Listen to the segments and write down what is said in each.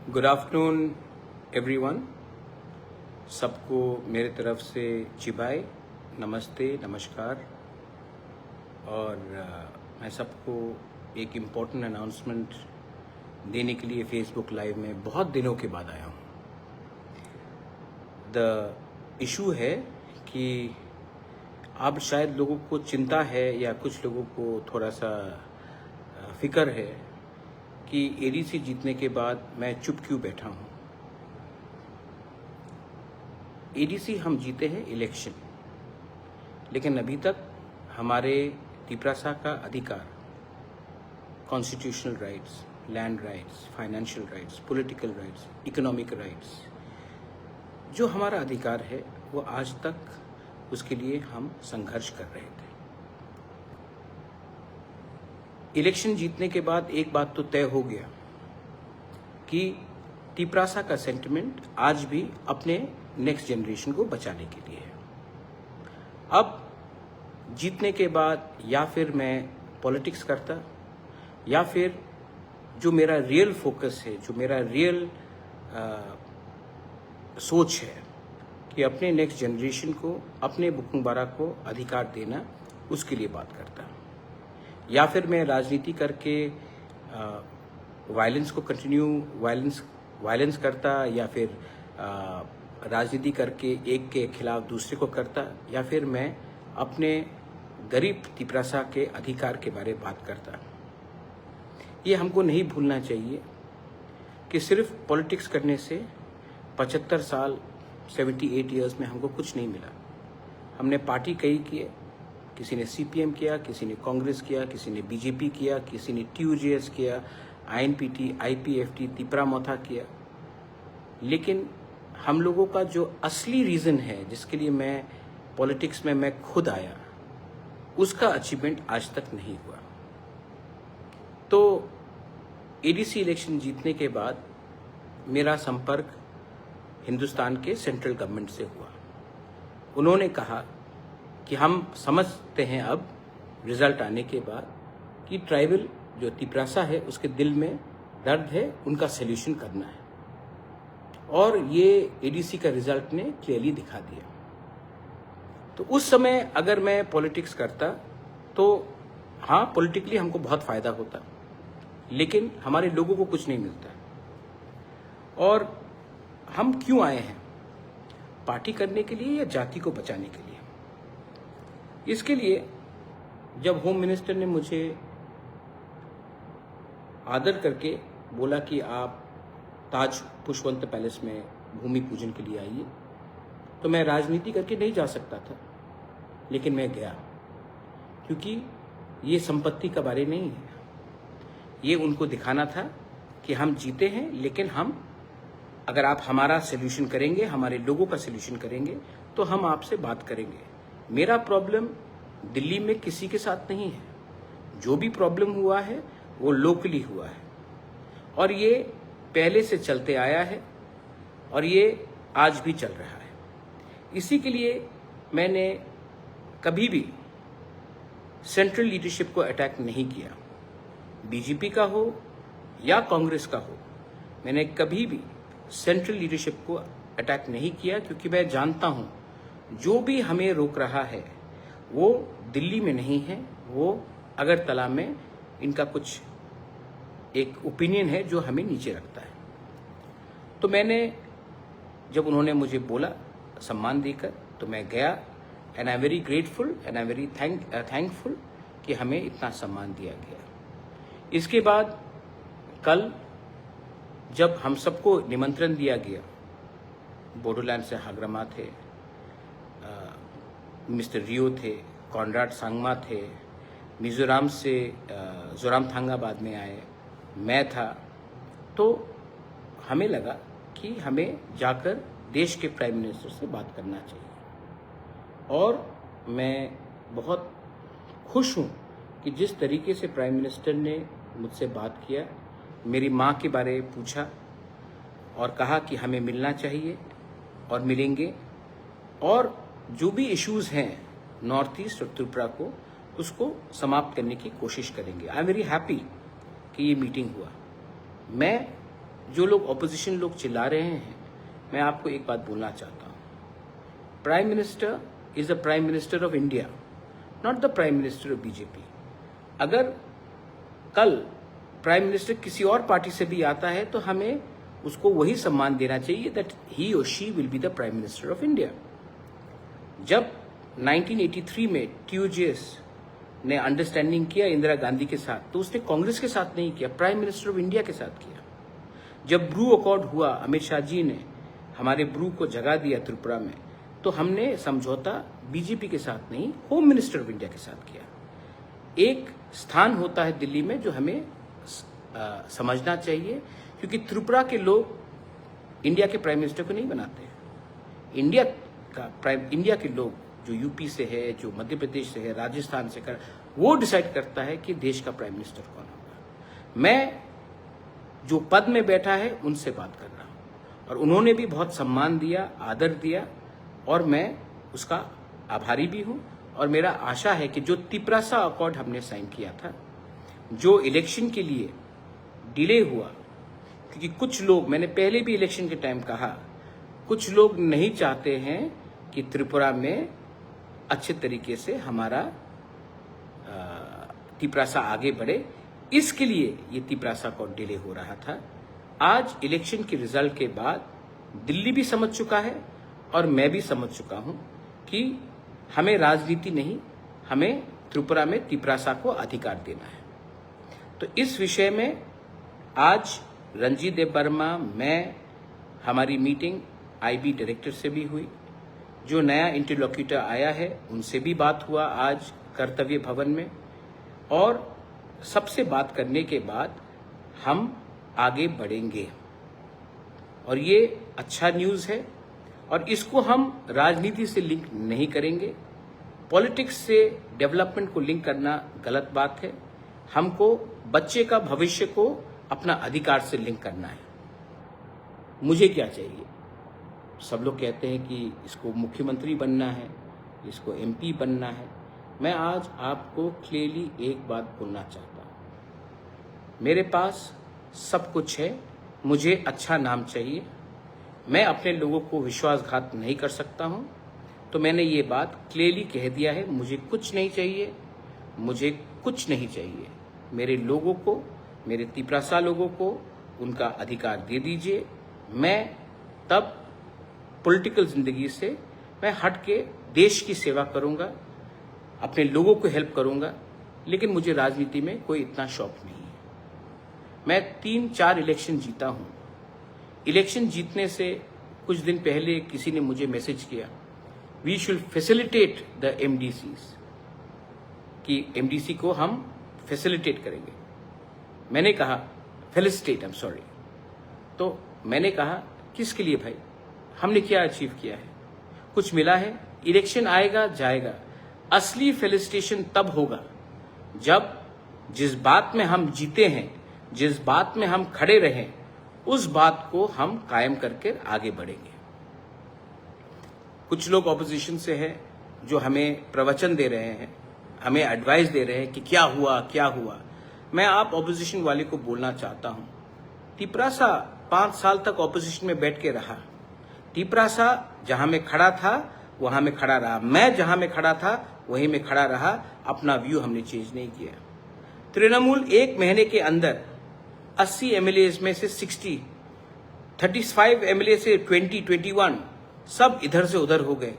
Good afternoon everyone. सबको मेरे तरफ से चिबाई, नमस्ते, नमस्कार। और मैं सबको एक इम्पोर्टेंट अनाउंसमेंट देने के लिए फेसबुक लाइव में बहुत दिनों के बाद आया हूँ। द इशू है कि अब शायद लोगों को चिंता है या कुछ लोगों को थोड़ा सा फिक्र है कि एडीसी जीतने के बाद मैं चुप क्यों बैठा हूँ। एडीसी हम जीते हैं इलेक्शन, लेकिन अभी तक हमारे तिपरासा का अधिकार, constitutional rights, land rights, financial rights, political rights, economic rights, जो हमारा अधिकार है वो आज तक उसके लिए हम संघर्ष कर रहे थे। इलेक्शन जीतने के बाद एक बात तो तय हो गया कि तिपरासा का सेंटिमेंट आज भी अपने नेक्स्ट जनरेशन को बचाने के लिए है। अब जीतने के बाद या फिर मैं पॉलिटिक्स करता या फिर जो मेरा रियल फोकस है, जो मेरा रियल सोच है कि अपने नेक्स्ट जनरेशन को, अपने बुकुंबारा को अधिकार देना, उसके लिए बात करता, या फिर मैं राजनीति करके वायलेंस को कंटिन्यू वायलेंस करता, या फिर राजनीति करके एक के खिलाफ दूसरे को करता, या फिर मैं अपने गरीब तिपरासा के अधिकार के बारे में बात करता। ये हमको नहीं भूलना चाहिए कि सिर्फ पॉलिटिक्स करने से 75 साल 78 ईयर्स में हमको कुछ नहीं मिला। हमने पार्टी कई किए, किसी ने सीपीएम किया, किसी ने कांग्रेस किया, किसी ने बीजेपी किया, किसी ने टीयूजेएस किया, आईएनपीटी, आईपीएफटी, तिपरामोथा किया। लेकिन हम लोगों का जो असली रीज़न है जिसके लिए मैं पॉलिटिक्स में मैं खुद आया, उसका अचीवमेंट आज तक नहीं हुआ। तो एडीसी इलेक्शन जीतने के बाद मेरा संपर्क हिंदुस्तान के सेंट्रल गवर्नमेंट से हुआ। उन्होंने कहा कि हम समझते हैं अब रिजल्ट आने के बाद कि ट्राइबल जो तिपरासा है उसके दिल में दर्द है, उनका सल्यूशन करना है, और ये एडीसी का रिजल्ट ने क्लियरली दिखा दिया। तो उस समय अगर मैं पॉलिटिक्स करता तो हाँ, पॉलिटिकली हमको बहुत फायदा होता, लेकिन हमारे लोगों को कुछ नहीं मिलता। और हम क्यों आए हैं? पार्टी करने के लिए या जाति को बचाने के लिए? इसके लिए जब होम मिनिस्टर ने मुझे आदर करके बोला कि आप ताज पुष्पवंत पैलेस में भूमि पूजन के लिए आइए, तो मैं राजनीति करके नहीं जा सकता था, लेकिन मैं गया, क्योंकि ये संपत्ति का बारे नहीं है। ये उनको दिखाना था कि हम जीते हैं, लेकिन हम, अगर आप हमारा सल्यूशन करेंगे, हमारे लोगों का सल्यूशन करेंगे, तो हम आपसे बात करेंगे। मेरा प्रॉब्लम दिल्ली में किसी के साथ नहीं है। जो भी प्रॉब्लम हुआ है वो लोकली हुआ है, और ये पहले से चलते आया है, और ये आज भी चल रहा है। इसी के लिए मैंने कभी भी सेंट्रल लीडरशिप को अटैक नहीं किया, बीजेपी का हो या कांग्रेस का हो। मैंने कभी भी सेंट्रल लीडरशिप को अटैक नहीं किया, क्योंकि मैं जानता हूं जो भी हमें रोक रहा है वो दिल्ली में नहीं है, वो अगरतला में इनका कुछ एक ओपिनियन है जो हमें नीचे रखता है। तो मैंने, जब उन्होंने मुझे बोला सम्मान देकर, तो मैं गया, and I am very grateful and I am very thankful कि हमें इतना सम्मान दिया गया। इसके बाद कल जब हम सबको निमंत्रण दिया गया, बोडोलैंड से हाग्रमा थे, मिस्टर रियो थे, कॉनराड सांगमा थे, मिजोरम से जोरामथांगा बाद में आए, मैं था, तो हमें लगा कि हमें जाकर देश के प्राइम मिनिस्टर से बात करना चाहिए। और मैं बहुत खुश हूँ कि जिस तरीके से प्राइम मिनिस्टर ने मुझसे बात किया, मेरी माँ के बारे में पूछा और कहा कि हमें मिलना चाहिए और मिलेंगे, और जो भी इश्यूज़ हैं नॉर्थ ईस्ट और त्रिपुरा को, उसको समाप्त करने की कोशिश करेंगे। आई एम वेरी हैप्पी कि ये मीटिंग हुआ। मैं जो लोग ऑपोजिशन लोग चिल्ला रहे हैं, मैं आपको एक बात बोलना चाहता हूँ। Prime minister is the prime minister of India, not the prime minister of BJP. अगर कल प्राइम मिनिस्टर किसी और पार्टी से भी आता है तो हमें उसको वही सम्मान देना चाहिए दैट ही और she will be the prime minister of India. जब 1983 में TUJS ने अंडरस्टैंडिंग किया इंदिरा गांधी के साथ, तो उसने कांग्रेस के साथ नहीं किया, प्राइम मिनिस्टर ऑफ इंडिया के साथ किया। जब ब्रू अकॉर्ड हुआ, अमित शाह जी ने हमारे ब्रू को जगा दिया त्रिपुरा में, तो हमने समझौता बीजेपी के साथ नहीं, होम मिनिस्टर ऑफ इंडिया के साथ किया। एक स्थान होता है दिल्ली में जो हमें समझना चाहिए, क्योंकि त्रिपुरा के लोग इंडिया के प्राइम मिनिस्टर को नहीं बनाते। इंडिया के लोग जो यूपी से है, जो मध्य प्रदेश से है, राजस्थान से वो डिसाइड करता है कि देश का प्राइम मिनिस्टर कौन होगा। मैं जो पद में बैठा है उनसे बात कर रहा हूं, और उन्होंने भी बहुत सम्मान दिया, आदर दिया, और मैं उसका आभारी भी हूं। और मेरा आशा है कि जो तिपरासा अकॉर्ड हमने साइन किया था, जो इलेक्शन के लिए डिले हुआ, क्योंकि कुछ लोग, मैंने पहले भी इलेक्शन के टाइम कहा, कुछ लोग नहीं चाहते हैं कि त्रिपुरा में अच्छे तरीके से हमारा तिपरासा आगे बढ़े, इसके लिए ये तिपरासा अकॉर्ड डिले हो रहा था। आज इलेक्शन के रिजल्ट के बाद दिल्ली भी समझ चुका है और मैं भी समझ चुका हूं कि हमें राजनीति नहीं, हमें त्रिपुरा में तिपरासा को अधिकार देना है। तो इस विषय में आज रणजीत देव वर्मा, मैं, हमारी मीटिंग IB डायरेक्टर से भी हुई, जो नया इंटरलोक्यूटर आया है उनसे भी बात हुआ आज कर्तव्य भवन में, और सबसे बात करने के बाद हम आगे बढ़ेंगे। और ये अच्छा न्यूज़ है, और इसको हम राजनीति से लिंक नहीं करेंगे। पॉलिटिक्स से डेवलपमेंट को लिंक करना गलत बात है। हमको बच्चे का भविष्य को अपना अधिकार से लिंक करना है। मुझे क्या चाहिए? सब लोग कहते हैं कि इसको मुख्यमंत्री बनना है, इसको MP बनना है। मैं आज आपको क्लियरली एक बात बोलना चाहता हूँ, मेरे पास सब कुछ है, मुझे अच्छा नाम चाहिए, मैं अपने लोगों को विश्वासघात नहीं कर सकता हूं, तो मैंने ये बात क्लियरली कह दिया है। मुझे कुछ नहीं चाहिए, मुझे कुछ नहीं चाहिए। मेरे लोगों को, मेरे तिपरासा लोगों को उनका अधिकार दे दीजिए। मैं तब पॉलिटिकल जिंदगी से मैं हट के देश की सेवा करूंगा, अपने लोगों को हेल्प करूंगा, लेकिन मुझे राजनीति में कोई इतना शौक नहीं है। मैं 3-4 इलेक्शन जीता हूं। इलेक्शन जीतने से कुछ दिन पहले किसी ने मुझे मैसेज किया, we should facilitate the MDCs, कि MDC को हम फैसिलिटेट करेंगे। मैंने कहा फेलिसिटेट, आई एम सॉरी। तो मैंने कहा किसके लिए भाई? हमने क्या अचीव किया है? कुछ मिला है? इलेक्शन आएगा जाएगा, असली फेलिसिटेशन तब होगा जब जिस बात में हम जीते हैं, जिस बात में हम खड़े रहें, उस बात को हम कायम करके आगे बढ़ेंगे। कुछ लोग ऑपोजिशन से हैं जो हमें प्रवचन दे रहे हैं, हमें एडवाइस दे रहे हैं कि क्या हुआ क्या हुआ। मैं आप ऑपोजिशन वाले को बोलना चाहता हूं, तिपरासा 5 साल तक ऑपोजिशन में बैठ के रहा। तिपरासा जहां में खड़ा था वहां में खड़ा रहा, मैं जहां में खड़ा था वहीं में खड़ा रहा। अपना व्यू हमने चेंज नहीं किया। तृणमूल 1 महीने के अंदर 80 MLAs में से 60, 35 MLA से 20, 21 सब इधर से उधर हो गए।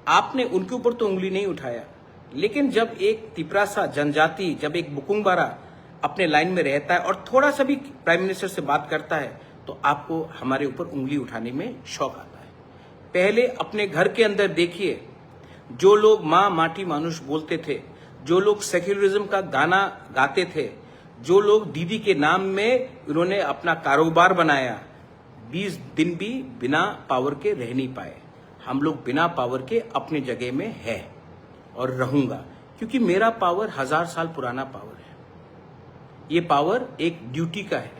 आपने उनके ऊपर तो उंगली नहीं उठाया, लेकिन जब एक तिपरासा जनजाति, जब एक बुकुंगबारा अपने लाइन में रहता है और थोड़ा सा भी प्राइम मिनिस्टर से बात करता है, तो आपको हमारे ऊपर उंगली उठाने में शौक आता है। पहले अपने घर के अंदर देखिए, जो लोग माँ माटी मानुष बोलते थे, जो लोग सेक्युलरिज्म का गाना गाते थे, जो लोग दीदी के नाम में उन्होंने अपना कारोबार बनाया, 20 दिन भी बिना पावर के रह नहीं पाए। हम लोग बिना पावर के अपनी जगह में है और रहूंगा, क्योंकि मेरा पावर 1000 साल पुराना पावर है। ये पावर एक ड्यूटी का है,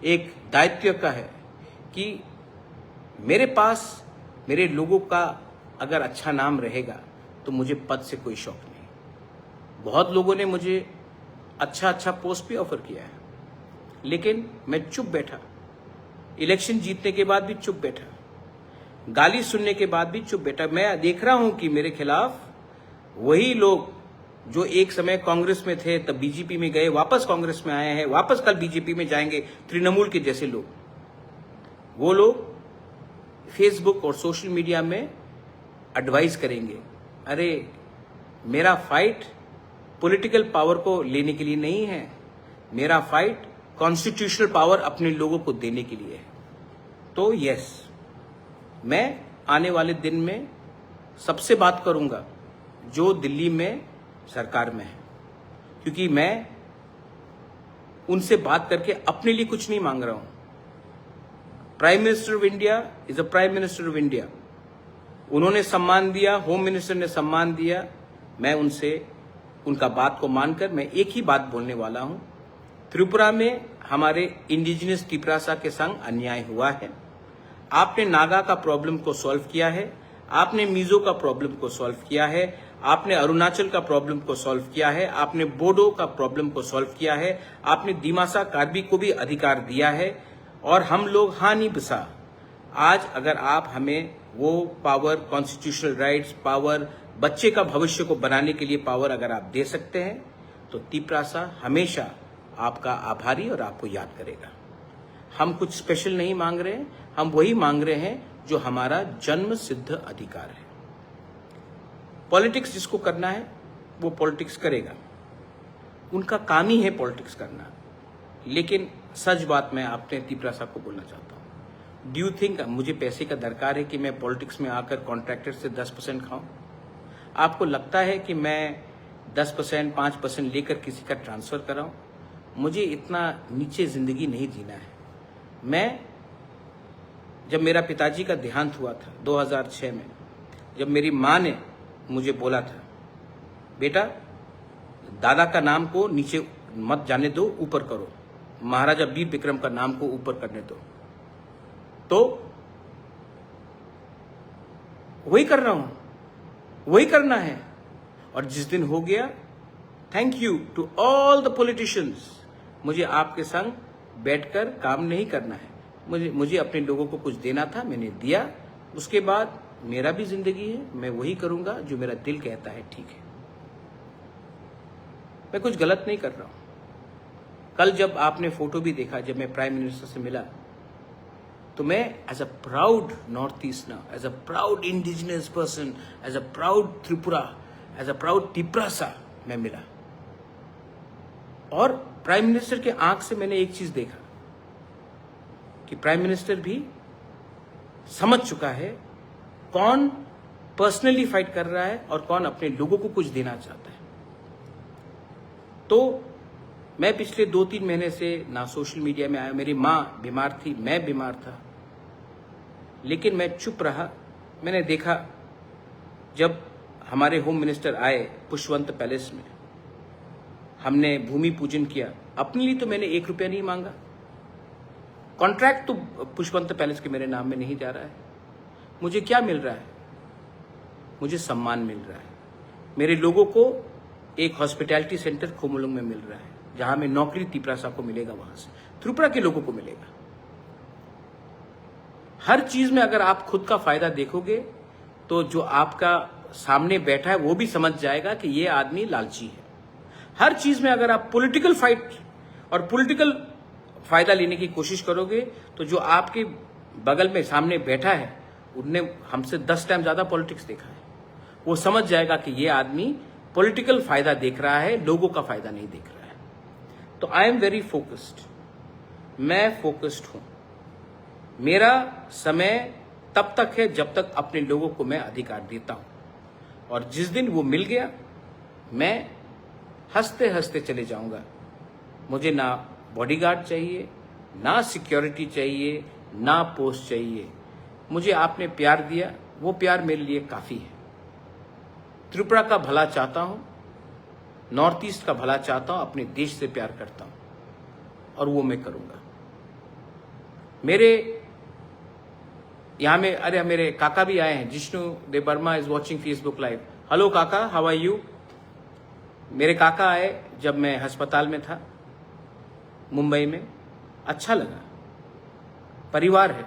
एक दायित्व का है कि मेरे पास मेरे लोगों का अगर अच्छा नाम रहेगा तो मुझे पद से कोई शौक नहीं। बहुत लोगों ने मुझे अच्छा पोस्ट भी ऑफर किया है, लेकिन मैं चुप बैठा। इलेक्शन जीतने के बाद भी चुप बैठा, गाली सुनने के बाद भी चुप बैठा। मैं देख रहा हूं कि मेरे खिलाफ वही लोग जो एक समय कांग्रेस में थे, तब बीजेपी में गए, वापस कांग्रेस में आए हैं, वापस कल बीजेपी में जाएंगे, तृणमूल के जैसे लोग, वो लोग फेसबुक और सोशल मीडिया में एडवाइस करेंगे। अरे मेरा फाइट पॉलिटिकल पावर को लेने के लिए नहीं है, मेरा फाइट कॉन्स्टिट्यूशनल पावर अपने लोगों को देने के लिए है। तो यस, मैं आने वाले दिन में सबसे बात करूंगा जो दिल्ली में सरकार में है, क्योंकि मैं उनसे बात करके अपने लिए कुछ नहीं मांग रहा हूं। Prime minister of India is a prime minister of India. उन्होंने सम्मान दिया, होम मिनिस्टर ने सम्मान दिया, मैं उनसे उनका बात को मानकर मैं एक ही बात बोलने वाला हूं। त्रिपुरा में हमारे इंडिजिनस तिपरासा के संग अन्याय हुआ है। आपने नागा का प्रॉब्लम को सॉल्व किया है, आपने मिजो का प्रॉब्लम को सॉल्व किया है, आपने अरुणाचल का प्रॉब्लम को सॉल्व किया है, आपने बोडो का प्रॉब्लम को सॉल्व किया है, आपने दिमासा कार्बी को भी अधिकार दिया है, और हम लोग हानि बसा। आज अगर आप हमें वो पावर, कॉन्स्टिट्यूशनल राइट्स, पावर, बच्चे का भविष्य को बनाने के लिए पावर अगर आप दे सकते हैं, तो तिपरासा हमेशा आपका आभारी और आपको याद करेगा। हम कुछ स्पेशल नहीं मांग रहे हैं, हम वही मांग रहे हैं जो हमारा जन्म सिद्ध अधिकार है। पॉलिटिक्स जिसको करना है वो पॉलिटिक्स करेगा, उनका काम ही है पॉलिटिक्स करना। लेकिन सच बात मैं आपने तिपरासा को बोलना चाहता हूं, डू यू थिंक मुझे पैसे का दरकार है कि मैं पॉलिटिक्स में आकर कॉन्ट्रैक्टर से 10% खाऊं? आपको लगता है कि मैं 10%, 5% लेकर किसी का ट्रांसफर कराऊं? मुझे इतना नीचे जिंदगी नहीं जीना है। मैं जब मेरा पिताजी का देहांत हुआ था 2006 में, जब मेरी माँ ने मुझे बोला था, बेटा दादा का नाम को नीचे मत जाने दो, ऊपर करो, महाराजा वीर विक्रम का नाम को ऊपर करने दो, तो वही कर रहा हूं, वही करना है। और जिस दिन हो गया, thank you to all the politicians, मुझे आपके संग बैठकर काम नहीं करना है, मुझे अपने लोगों को कुछ देना था, मैंने दिया। उसके बाद मेरा भी जिंदगी है, मैं वही करूंगा जो मेरा दिल कहता है ठीक है। मैं कुछ गलत नहीं कर रहा हूं। कल जब आपने फोटो भी देखा, जब मैं प्राइम मिनिस्टर से मिला, तो मैं as a proud north easterner, as a proud indigenous person, as a proud Tripura, as a proud Tiprasa मैं मिला। और प्राइम मिनिस्टर के आंख से मैंने एक चीज देखा कि प्राइम मिनिस्टर भी समझ चुका है कौन पर्सनली फाइट कर रहा है और कौन अपने लोगों को कुछ देना चाहता है। तो मैं पिछले 2-3 महीने से ना सोशल मीडिया में आया, मेरी माँ बीमार थी, मैं बीमार था, लेकिन मैं चुप रहा। मैंने देखा जब हमारे होम मिनिस्टर आए पुष्पवंत पैलेस में, हमने भूमि पूजन किया, अपने लिए तो मैंने 1 रुपया नहीं मांगा। कॉन्ट्रैक्ट तो पुष्पवंत पैलेस के मेरे नाम में नहीं जा रहा है। मुझे क्या मिल रहा है? मुझे सम्मान मिल रहा है। मेरे लोगों को एक हॉस्पिटैलिटी सेंटर खोमुलुंग में मिल रहा है, जहां में नौकरी तिपरासा को मिलेगा, वहां से त्रिपुरा के लोगों को मिलेगा। हर चीज में अगर आप खुद का फायदा देखोगे तो जो आपका सामने बैठा है वो भी समझ जाएगा कि ये आदमी लालची है। हर चीज में अगर आप पॉलिटिकल फाइट और पॉलिटिकल फायदा लेने की कोशिश करोगे तो जो आपके बगल में सामने बैठा है, उनने हमसे 10 टाइम ज्यादा पॉलिटिक्स देखा है, वो समझ जाएगा कि ये आदमी पॉलिटिकल फायदा देख रहा है, लोगों का फायदा नहीं देख रहा है। तो आई एम वेरी फोकस्ड, मैं फोकस्ड हूं। मेरा समय तब तक है जब तक अपने लोगों को मैं अधिकार देता हूं, और जिस दिन वो मिल गया, मैं हंसते हंसते चले जाऊंगा। मुझे ना बॉडीगार्ड चाहिए, ना सिक्योरिटी चाहिए, ना पोस्ट चाहिए। मुझे आपने प्यार दिया, वो प्यार मेरे लिए काफी है। त्रिपुरा का भला चाहता हूं, नॉर्थ ईस्ट का भला चाहता हूं, अपने देश से प्यार करता हूं, और वो मैं करूंगा। मेरे यहां में अरे मेरे काका भी आए हैं, Jishnu Debbarma is watching Facebook live. Hello काका, हाउ आर यू? मेरे काका आए जब मैं अस्पताल में था मुंबई में, अच्छा लगा। परिवार है,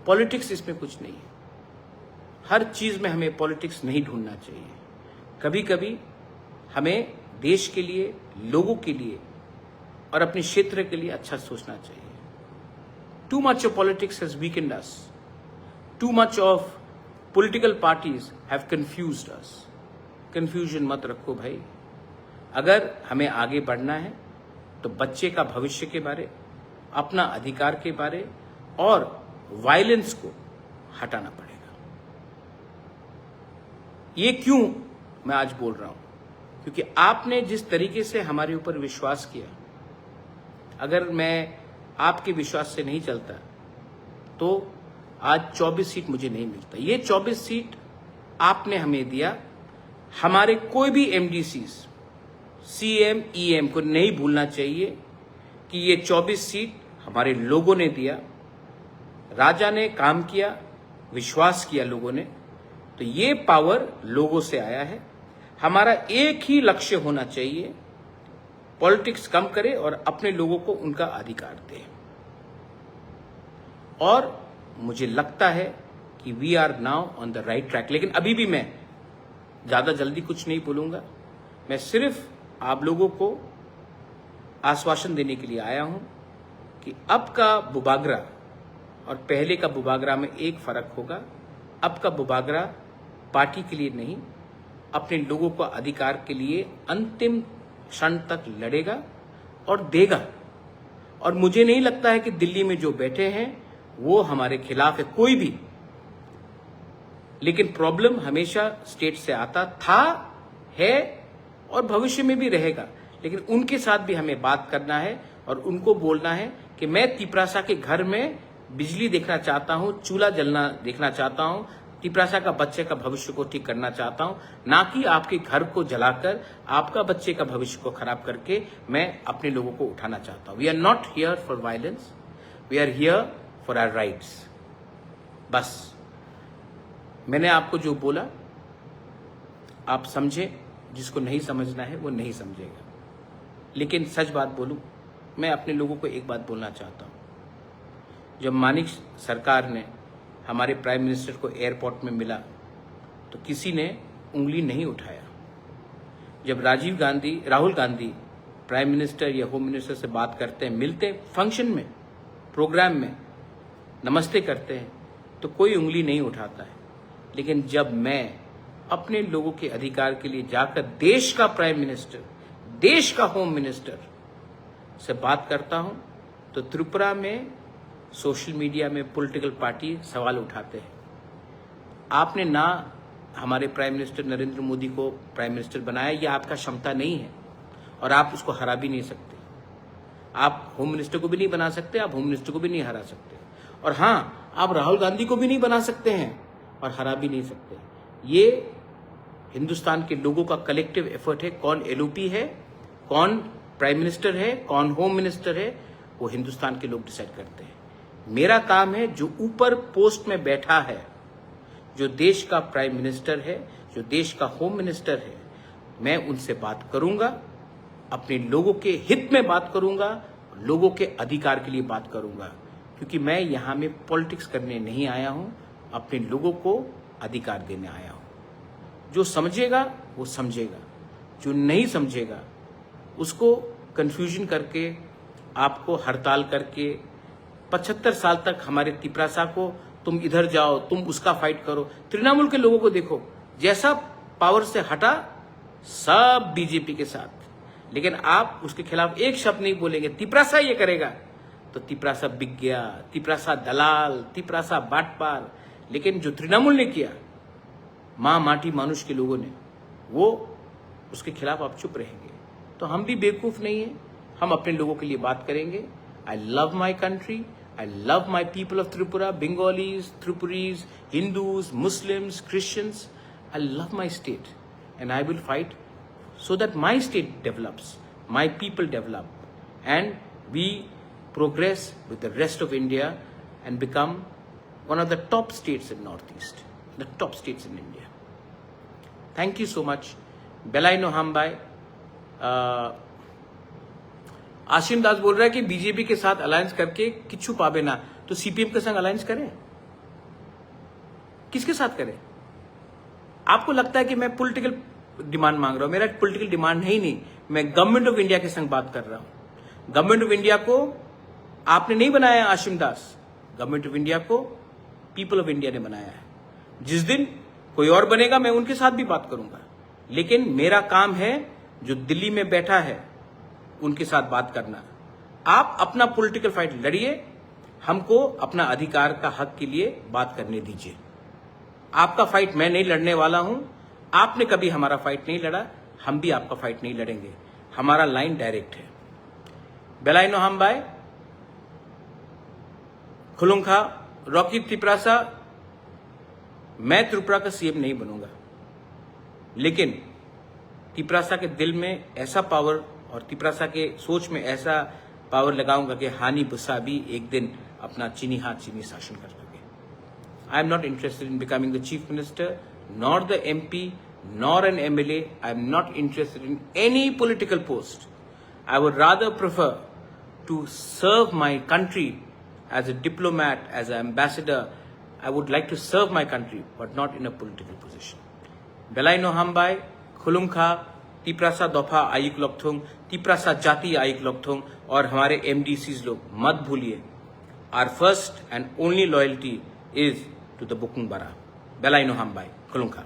पॉलिटिक्स इसमें कुछ नहीं है। हर चीज में हमें पॉलिटिक्स नहीं ढूंढना चाहिए। कभी कभी हमें देश के लिए, लोगों के लिए और अपने क्षेत्र के लिए अच्छा सोचना चाहिए। Too much of politics has weekend us, too much of political parties have confused us. Confusion मत रखो भाई। अगर हमें आगे बढ़ना है तो बच्चे का भविष्य के बारे, अपना अधिकार के बारे और वायलेंस को हटाना पड़ेगा। ये क्यों मैं आज बोल रहा हूं? क्योंकि आपने जिस तरीके से हमारे ऊपर विश्वास किया, अगर मैं आपके विश्वास से नहीं चलता तो आज 24 सीट मुझे नहीं मिलता। ये 24 सीट आपने हमें दिया। हमारे कोई भी एमडीसीज, सीएम, ईएम को नहीं भूलना चाहिए कि ये 24 सीट हमारे लोगों ने दिया। राजा ने काम किया, विश्वास किया लोगों ने, तो ये पावर लोगों से आया है। हमारा एक ही लक्ष्य होना चाहिए, पॉलिटिक्स कम करे और अपने लोगों को उनका अधिकार दे। और मुझे लगता है कि we are now on the right track. लेकिन अभी भी मैं ज्यादा जल्दी कुछ नहीं बोलूंगा। मैं सिर्फ आप लोगों को आश्वासन देने के लिए आया हूं कि अब का बुबागरा और पहले का बुबागरा में एक फर्क होगा। अब का बुबागरा पार्टी के लिए नहीं, अपने लोगों को अधिकार के लिए अंतिम क्षण तक लड़ेगा और देगा। और मुझे नहीं लगता है कि दिल्ली में जो बैठे हैं वो हमारे खिलाफ है, कोई भी। लेकिन प्रॉब्लम हमेशा स्टेट से आता था, है और भविष्य में भी रहेगा। लेकिन उनके साथ भी हमें बात करना है और उनको बोलना है कि मैं तिपरासा के घर में बिजली देखना चाहता हूं, चूल्हा जलना देखना चाहता हूं, तिपरासा का बच्चे का भविष्य को ठीक करना चाहता हूं, ना कि आपके घर को जलाकर आपका बच्चे का भविष्य को खराब करके मैं अपने लोगों को उठाना चाहता हूं। We are not here for violence, we are here for our rights. बस मैंने आपको जो बोला आप समझे, जिसको नहीं समझना है वो नहीं समझेगा। लेकिन सच बात बोलूं, मैं अपने लोगों को एक बात बोलना चाहता हूं। जब मानिक सरकार ने हमारे प्राइम मिनिस्टर को एयरपोर्ट में मिला तो किसी ने उंगली नहीं उठाया। जब राहुल गांधी प्राइम मिनिस्टर या होम मिनिस्टर से बात करते हैं, मिलते हैं फंक्शन में, प्रोग्राम में, नमस्ते करते हैं, तो कोई उंगली नहीं उठाता है। लेकिन जब मैं अपने लोगों के अधिकार के लिए जाकर देश का प्राइम मिनिस्टर, देश का होम मिनिस्टर से बात करता हूं तो त्रिपुरा में सोशल मीडिया में पॉलिटिकल पार्टी सवाल उठाते हैं। आपने ना हमारे प्राइम मिनिस्टर नरेंद्र मोदी को प्राइम मिनिस्टर बनाया, यह आपका क्षमता नहीं है और आप उसको हरा भी नहीं सकते। आप होम मिनिस्टर को भी नहीं बना सकते, आप होम मिनिस्टर को भी नहीं हरा सकते। और हाँ, आप राहुल गांधी को भी नहीं बना सकते हैं और हरा भी नहीं सकते। ये हिंदुस्तान के लोगों का कलेक्टिव एफर्ट है। कौन एलओपी है, कौन प्राइम मिनिस्टर है, कौन होम मिनिस्टर है, वो हिंदुस्तान के लोग डिसाइड करते हैं। मेरा काम है, जो ऊपर पोस्ट में बैठा है, जो देश का प्राइम मिनिस्टर है, जो देश का होम मिनिस्टर है, मैं उनसे बात करूंगा, अपने लोगों के हित में बात करूंगा, लोगों के अधिकार के लिए बात करूंगा। क्योंकि मैं यहां में पॉलिटिक्स करने नहीं आया हूं, अपने लोगों को अधिकार देने आया हूं। जो समझेगा वो समझेगा, जो नहीं समझेगा उसको कंफ्यूजन करके, आपको हड़ताल करके 75 साल तक हमारे तिपरासा को तुम इधर जाओ, तुम उसका फाइट करो। तृणमूल के लोगों को देखो, जैसा पावर से हटा सब बीजेपी के साथ। लेकिन आप उसके खिलाफ एक शब्द नहीं बोलेंगे, तिपरासा ये करेगा, तो तिपरासा बिक गया, तिपरासा दलाल, तिपरासा बाटपार। लेकिन जो तृणमूल ने किया, मां माटी मानुष के लोगों ने, वो उसके खिलाफ आप चुप रहेंगे। तो हम भी बेवकूफ नहीं है, हम अपने लोगों के लिए बात करेंगे। I love my country. I love my people of Tripura, Bengalis, Tripuris, Hindus, Muslims, Christians. I love my state and I will fight so that my state develops, my people develop, and we progress with the rest of India and become one of the top states in Northeast, the top states in India. Thank you so much. Belai no hambai. Ashim दास बोल रहा है कि BJP के साथ alliance करके किच्छु पावे ना, तो सीपीएम के संग अलायंस करें? किसके साथ करें? आपको लगता है कि मैं पॉलिटिकल डिमांड मांग रहा हूं? मेरा पॉलिटिकल डिमांड है ही नहीं। मैं गवर्नमेंट ऑफ इंडिया के संग बात कर रहा हूं। गवर्नमेंट ऑफ इंडिया को आपने नहीं बनाया आशिम दास, गवर्नमेंट ऑफ इंडिया को पीपल ऑफ इंडिया ने बनाया है। जिस दिन कोई और बनेगा मैं उनके साथ भी बात करूंगा, लेकिन मेरा काम है जो दिल्ली में बैठा है उनके साथ बात करना। आप अपना पॉलिटिकल फाइट लड़िए, हमको अपना अधिकार का हक के लिए बात करने दीजिए। आपका फाइट मैं नहीं लड़ने वाला हूं। आपने कभी हमारा फाइट नहीं लड़ा, हम भी आपका फाइट नहीं लड़ेंगे। हमारा लाइन डायरेक्ट है। बेलाइनो हमबाई खुलुंखा रॉकी तिपरासा, मैं त्रिपुरा का सीएम नहीं बनूंगा, लेकिन तिपरासा के दिल में ऐसा पावर और तिपरासा के सोच में ऐसा पावर लगाऊंगा कि हानि बुस्सा भी एक दिन अपना चीनी हाथ चीनी शासन कर सके। I am not interested in becoming the chief minister, nor the MP, nor an MLA. I am not interested in any political post. I would rather prefer to serve my country as a diplomat, as an ambassador. I would like to serve my country, but not in a political position. Belai no hambai, khulumkha, Tiprasa दफा आयुक लोकथोंग, तिपरासा जाति आयुक लोकथोंग, और हमारे MDCs लोग मत भूलिए, our first and only loyalty is to the Bukung Bara. Belai no hambai, khulumkha.